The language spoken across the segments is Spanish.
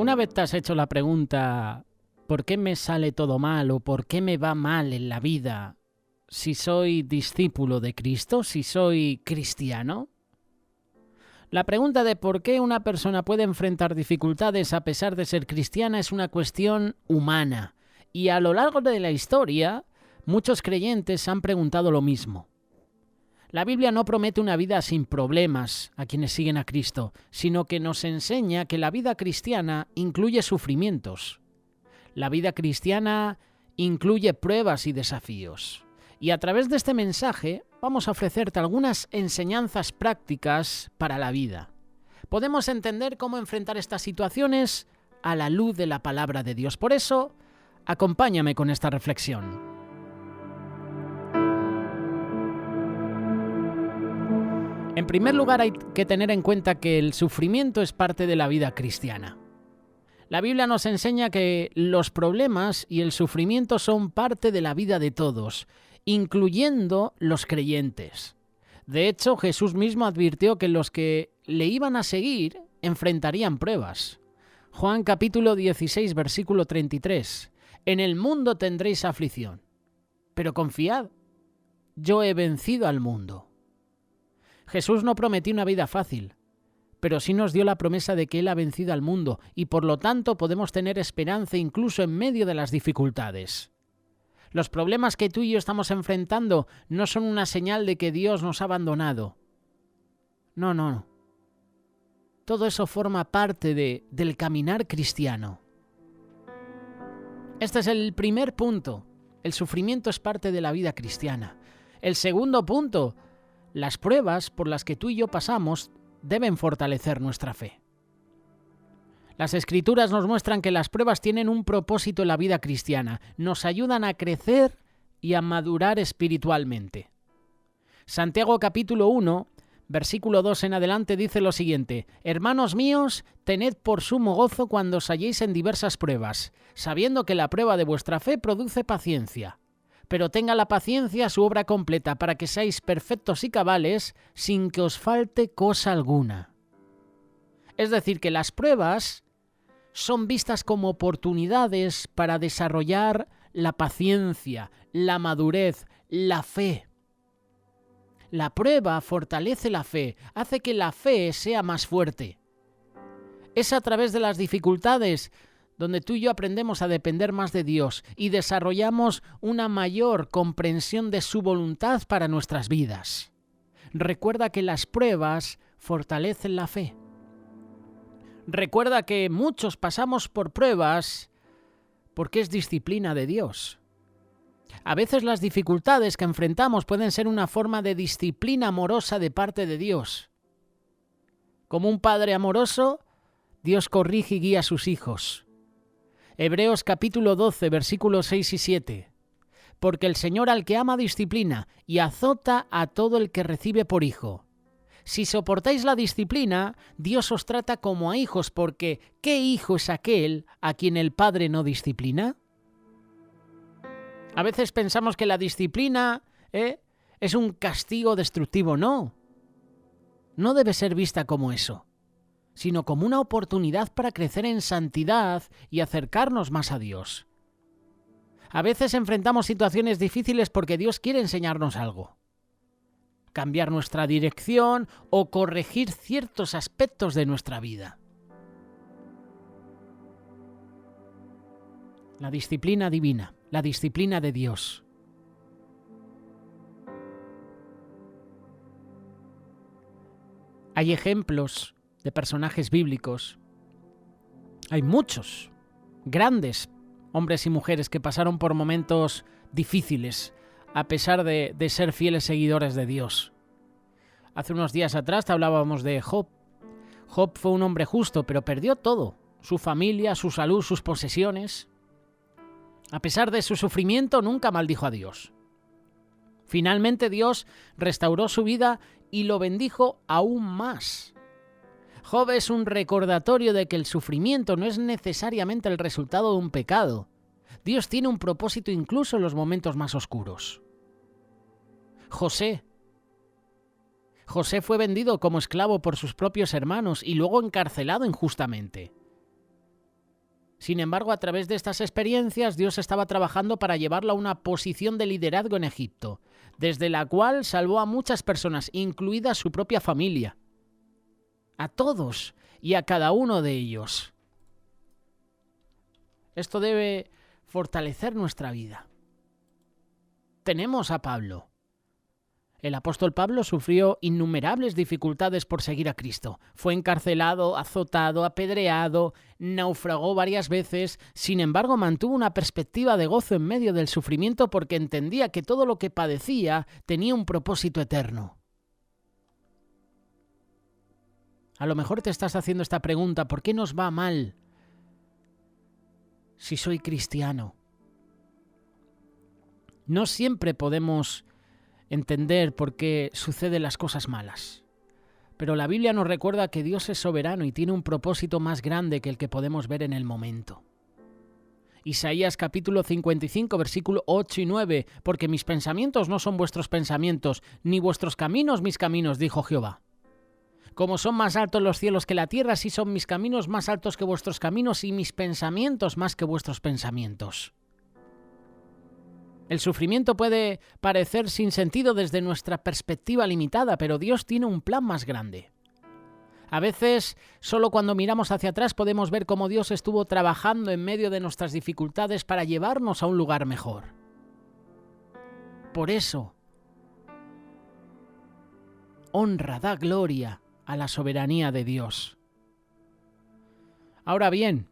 ¿Alguna vez te has hecho la pregunta, ¿por qué me sale todo mal o por qué me va mal en la vida si soy discípulo de Cristo, si soy cristiano? La pregunta de por qué una persona puede enfrentar dificultades a pesar de ser cristiana es una cuestión humana. Y a lo largo de la historia, muchos creyentes han preguntado lo mismo. La Biblia no promete una vida sin problemas a quienes siguen a Cristo, sino que nos enseña que la vida cristiana incluye sufrimientos. La vida cristiana incluye pruebas y desafíos. Y a través de este mensaje vamos a ofrecerte algunas enseñanzas prácticas para la vida. Podemos entender cómo enfrentar estas situaciones a la luz de la palabra de Dios. Por eso, acompáñame con esta reflexión. En primer lugar, hay que tener en cuenta que el sufrimiento es parte de la vida cristiana. La Biblia nos enseña que los problemas y el sufrimiento son parte de la vida de todos, incluyendo los creyentes. De hecho, Jesús mismo advirtió que los que le iban a seguir enfrentarían pruebas. Juan capítulo 16, versículo 33. En el mundo tendréis aflicción, pero confiad, yo he vencido al mundo. Jesús no prometió una vida fácil, pero sí nos dio la promesa de que Él ha vencido al mundo y por lo tanto podemos tener esperanza incluso en medio de las dificultades. Los problemas que tú y yo estamos enfrentando no son una señal de que Dios nos ha abandonado. No. Todo eso forma parte del caminar cristiano. Este es el primer punto. El sufrimiento es parte de la vida cristiana. El segundo punto, las pruebas por las que tú y yo pasamos deben fortalecer nuestra fe. Las Escrituras nos muestran que las pruebas tienen un propósito en la vida cristiana, nos ayudan a crecer y a madurar espiritualmente. Santiago capítulo 1, versículo 2 en adelante dice lo siguiente: Hermanos míos, tened por sumo gozo cuando os halléis en diversas pruebas, sabiendo que la prueba de vuestra fe produce paciencia. Pero tenga la paciencia su obra completa para que seáis perfectos y cabales sin que os falte cosa alguna. Es decir, que las pruebas son vistas como oportunidades para desarrollar la paciencia, la madurez, la fe. La prueba fortalece la fe, hace que la fe sea más fuerte. Es a través de las dificultades donde tú y yo aprendemos a depender más de Dios y desarrollamos una mayor comprensión de su voluntad para nuestras vidas. Recuerda que las pruebas fortalecen la fe. Recuerda que muchos pasamos por pruebas porque es disciplina de Dios. A veces las dificultades que enfrentamos pueden ser una forma de disciplina amorosa de parte de Dios. Como un padre amoroso, Dios corrige y guía a sus hijos. Hebreos capítulo 12, versículos 6 y 7. Porque el Señor al que ama disciplina y azota a todo el que recibe por hijo. Si soportáis la disciplina, Dios os trata como a hijos, porque ¿qué hijo es aquel a quien el Padre no disciplina? A veces pensamos que la disciplina es un castigo destructivo. No debe ser vista como eso, sino como una oportunidad para crecer en santidad y acercarnos más a Dios. A veces enfrentamos situaciones difíciles porque Dios quiere enseñarnos algo. Cambiar nuestra dirección o corregir ciertos aspectos de nuestra vida. La disciplina divina, la disciplina de Dios. Hay ejemplos de personajes bíblicos. Hay muchos grandes hombres y mujeres que pasaron por momentos difíciles a pesar de ser fieles seguidores de Dios. Hace unos días atrás te hablábamos de Job. Job fue un hombre justo, pero perdió todo: su familia, su salud, sus posesiones. A pesar de su sufrimiento, nunca maldijo a Dios. Finalmente Dios restauró su vida y lo bendijo aún más. Job es un recordatorio de que el sufrimiento no es necesariamente el resultado de un pecado. Dios tiene un propósito incluso en los momentos más oscuros. José fue vendido como esclavo por sus propios hermanos y luego encarcelado injustamente. Sin embargo, a través de estas experiencias, Dios estaba trabajando para llevarlo a una posición de liderazgo en Egipto, desde la cual salvó a muchas personas, incluida su propia familia. A todos y a cada uno de ellos. Esto debe fortalecer nuestra vida. Tenemos a Pablo. El apóstol Pablo sufrió innumerables dificultades por seguir a Cristo. Fue encarcelado, azotado, apedreado, naufragó varias veces. Sin embargo, mantuvo una perspectiva de gozo en medio del sufrimiento porque entendía que todo lo que padecía tenía un propósito eterno. A lo mejor te estás haciendo esta pregunta: ¿por qué nos va mal si soy cristiano? No siempre podemos entender por qué suceden las cosas malas. Pero la Biblia nos recuerda que Dios es soberano y tiene un propósito más grande que el que podemos ver en el momento. Isaías capítulo 55, versículo 8 y 9, porque mis pensamientos no son vuestros pensamientos, ni vuestros caminos mis caminos, dijo Jehová. Como son más altos los cielos que la tierra, así son mis caminos más altos que vuestros caminos y mis pensamientos más que vuestros pensamientos. El sufrimiento puede parecer sin sentido desde nuestra perspectiva limitada, pero Dios tiene un plan más grande. A veces, solo cuando miramos hacia atrás podemos ver cómo Dios estuvo trabajando en medio de nuestras dificultades para llevarnos a un lugar mejor. Por eso, honra, da gloria a la soberanía de Dios. Ahora bien,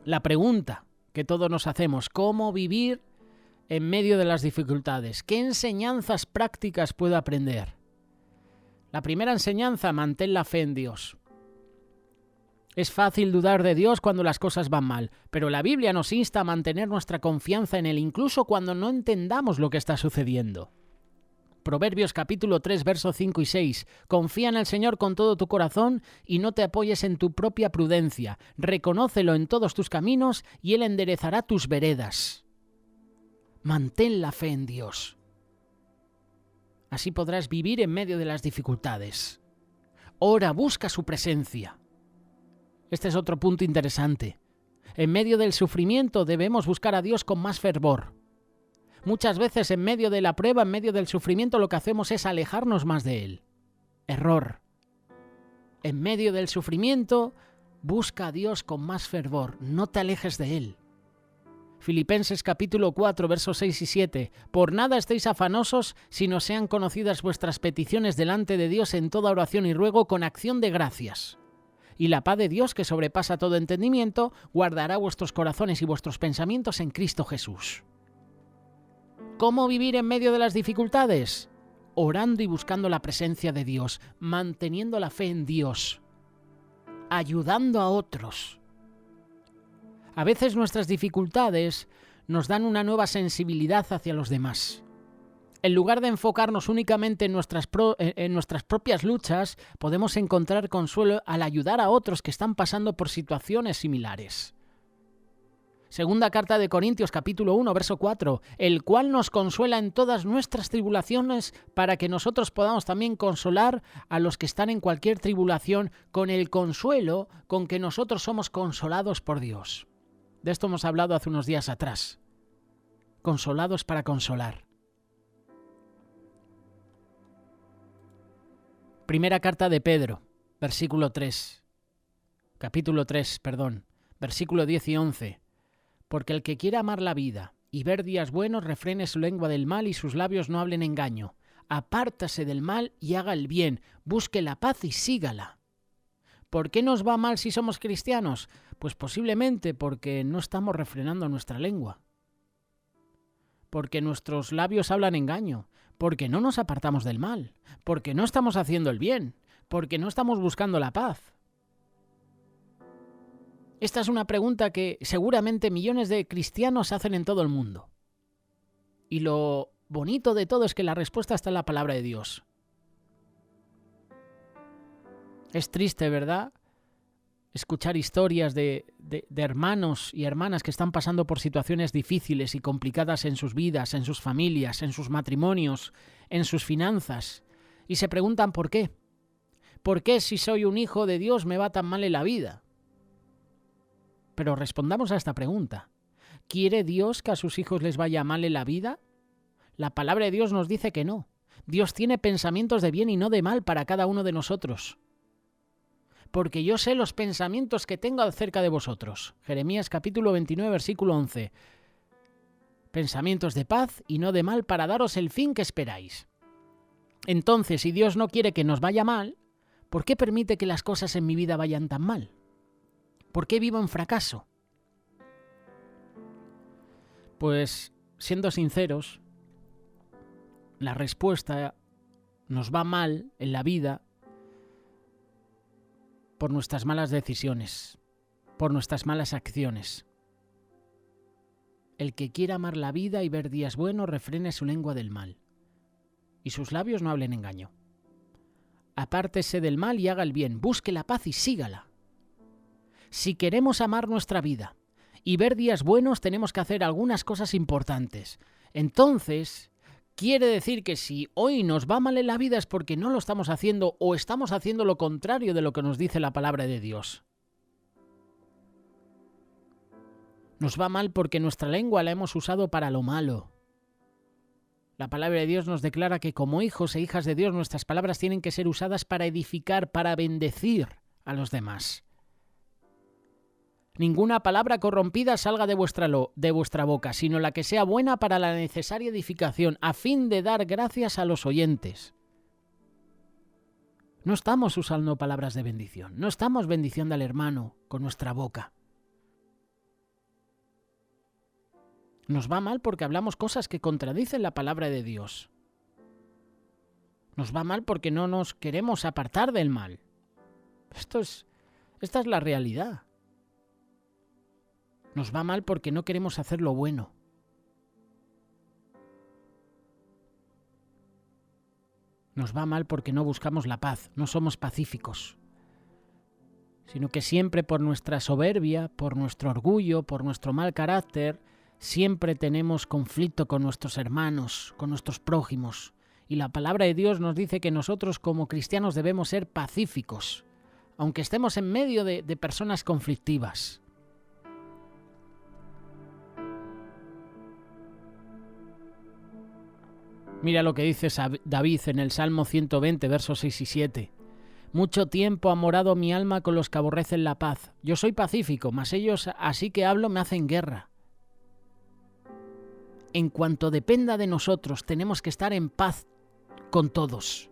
la pregunta que todos nos hacemos: ¿cómo vivir en medio de las dificultades? ¿Qué enseñanzas prácticas puedo aprender? La primera enseñanza: mantén la fe en Dios. Es fácil dudar de Dios cuando las cosas van mal, pero la Biblia nos insta a mantener nuestra confianza en Él incluso cuando no entendamos lo que está sucediendo. Proverbios capítulo 3, versos 5 y 6. Confía en el Señor con todo tu corazón y no te apoyes en tu propia prudencia. Reconócelo en todos tus caminos y Él enderezará tus veredas. Mantén la fe en Dios. Así podrás vivir en medio de las dificultades. Ora, busca su presencia. Este es otro punto interesante. En medio del sufrimiento debemos buscar a Dios con más fervor. Muchas veces en medio de la prueba, en medio del sufrimiento, lo que hacemos es alejarnos más de Él. Error. En medio del sufrimiento, busca a Dios con más fervor. No te alejes de Él. Filipenses capítulo 4, versos 6 y 7. Por nada estéis afanosos, sino sean conocidas vuestras peticiones delante de Dios en toda oración y ruego con acción de gracias. Y la paz de Dios, que sobrepasa todo entendimiento, guardará vuestros corazones y vuestros pensamientos en Cristo Jesús. ¿Cómo vivir en medio de las dificultades? Orando y buscando la presencia de Dios, manteniendo la fe en Dios, ayudando a otros. A veces nuestras dificultades nos dan una nueva sensibilidad hacia los demás. En lugar de enfocarnos únicamente en nuestras propias luchas, podemos encontrar consuelo al ayudar a otros que están pasando por situaciones similares. Segunda carta de Corintios capítulo 1, verso 4, el cual nos consuela en todas nuestras tribulaciones para que nosotros podamos también consolar a los que están en cualquier tribulación con el consuelo con que nosotros somos consolados por Dios. De esto hemos hablado hace unos días atrás. Consolados para consolar. Primera carta de Pedro, capítulo 3, versículo 10 y 11. Porque el que quiera amar la vida y ver días buenos, refrene su lengua del mal y sus labios no hablen engaño. Apártase del mal y haga el bien, busque la paz y sígala. ¿Por qué nos va mal si somos cristianos? Pues posiblemente porque no estamos refrenando nuestra lengua. Porque nuestros labios hablan engaño. Porque no nos apartamos del mal. Porque no estamos haciendo el bien. Porque no estamos buscando la paz. Esta es una pregunta que seguramente millones de cristianos hacen en todo el mundo. Y lo bonito de todo es que la respuesta está en la palabra de Dios. Es triste, ¿verdad?, escuchar historias de hermanos y hermanas que están pasando por situaciones difíciles y complicadas en sus vidas, en sus familias, en sus matrimonios, en sus finanzas, y se preguntan ¿por qué? ¿Por qué si soy un hijo de Dios me va tan mal en la vida? Pero respondamos a esta pregunta. ¿Quiere Dios que a sus hijos les vaya mal en la vida? La palabra de Dios nos dice que no. Dios tiene pensamientos de bien y no de mal para cada uno de nosotros. Porque yo sé los pensamientos que tengo acerca de vosotros. Jeremías capítulo 29, versículo 11. Pensamientos de paz y no de mal para daros el fin que esperáis. Entonces, si Dios no quiere que nos vaya mal, ¿por qué permite que las cosas en mi vida vayan tan mal? ¿Por qué vivo en fracaso? Pues, siendo sinceros, la respuesta nos va mal en la vida por nuestras malas decisiones, por nuestras malas acciones. El que quiera amar la vida y ver días buenos, refrene su lengua del mal, y sus labios no hablen engaño. Apártese del mal y haga el bien, busque la paz y sígala. Si queremos amar nuestra vida y ver días buenos, tenemos que hacer algunas cosas importantes. Entonces, quiere decir que si hoy nos va mal en la vida es porque no lo estamos haciendo o estamos haciendo lo contrario de lo que nos dice la palabra de Dios. Nos va mal porque nuestra lengua la hemos usado para lo malo. La palabra de Dios nos declara que como hijos e hijas de Dios nuestras palabras tienen que ser usadas para edificar, para bendecir a los demás. Ninguna palabra corrompida salga de vuestra boca, sino la que sea buena para la necesaria edificación, a fin de dar gracias a los oyentes. No estamos usando palabras de bendición, no estamos bendiciendo al hermano con nuestra boca. Nos va mal porque hablamos cosas que contradicen la palabra de Dios. Nos va mal porque no nos queremos apartar del mal. Esta es la realidad. Nos va mal porque no queremos hacer lo bueno. Nos va mal porque no buscamos la paz, no somos pacíficos, sino que siempre por nuestra soberbia, por nuestro orgullo, por nuestro mal carácter, siempre tenemos conflicto con nuestros hermanos, con nuestros prójimos. Y la palabra de Dios nos dice que nosotros como cristianos debemos ser pacíficos, aunque estemos en medio de personas conflictivas. Mira lo que dice David en el Salmo 120, versos 6 y 7. Mucho tiempo ha morado mi alma con los que aborrecen la paz. Yo soy pacífico, mas ellos, así que hablo, me hacen guerra. En cuanto dependa de nosotros, tenemos que estar en paz con todos.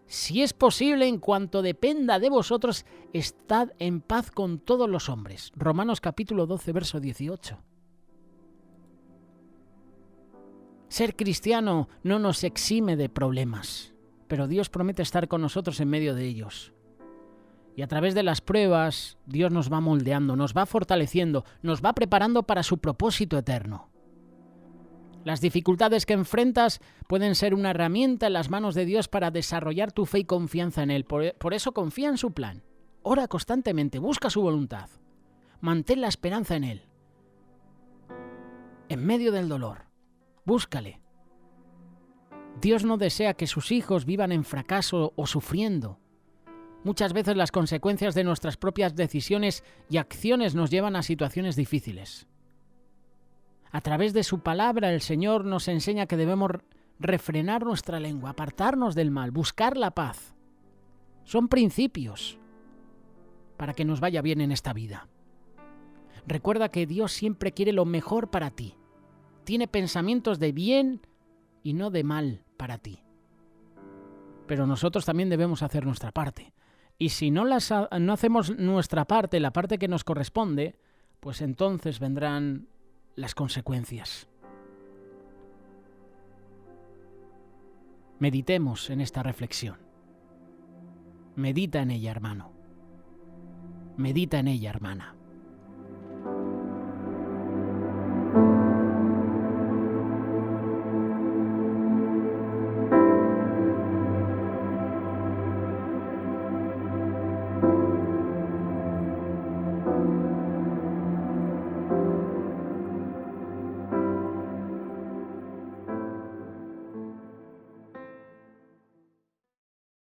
Si es posible, en cuanto dependa de vosotros, estad en paz con todos los hombres. Romanos capítulo 12, verso 18. Ser cristiano no nos exime de problemas, pero Dios promete estar con nosotros en medio de ellos. Y a través de las pruebas, Dios nos va moldeando, nos va fortaleciendo, nos va preparando para su propósito eterno. Las dificultades que enfrentas pueden ser una herramienta en las manos de Dios para desarrollar tu fe y confianza en Él. Por eso confía en su plan. Ora constantemente, busca su voluntad. Mantén la esperanza en Él. En medio del dolor, búscale. Dios no desea que sus hijos vivan en fracaso o sufriendo. Muchas veces las consecuencias de nuestras propias decisiones y acciones nos llevan a situaciones difíciles. A través de su palabra, el Señor nos enseña que debemos refrenar nuestra lengua, apartarnos del mal, buscar la paz. Son principios para que nos vaya bien en esta vida. Recuerda que Dios siempre quiere lo mejor para ti. Tiene pensamientos de bien y no de mal para ti. Pero nosotros también debemos hacer nuestra parte. Y si no hacemos nuestra parte, la parte que nos corresponde, pues entonces vendrán las consecuencias. Meditemos en esta reflexión. Medita en ella, hermano. Medita en ella, hermana.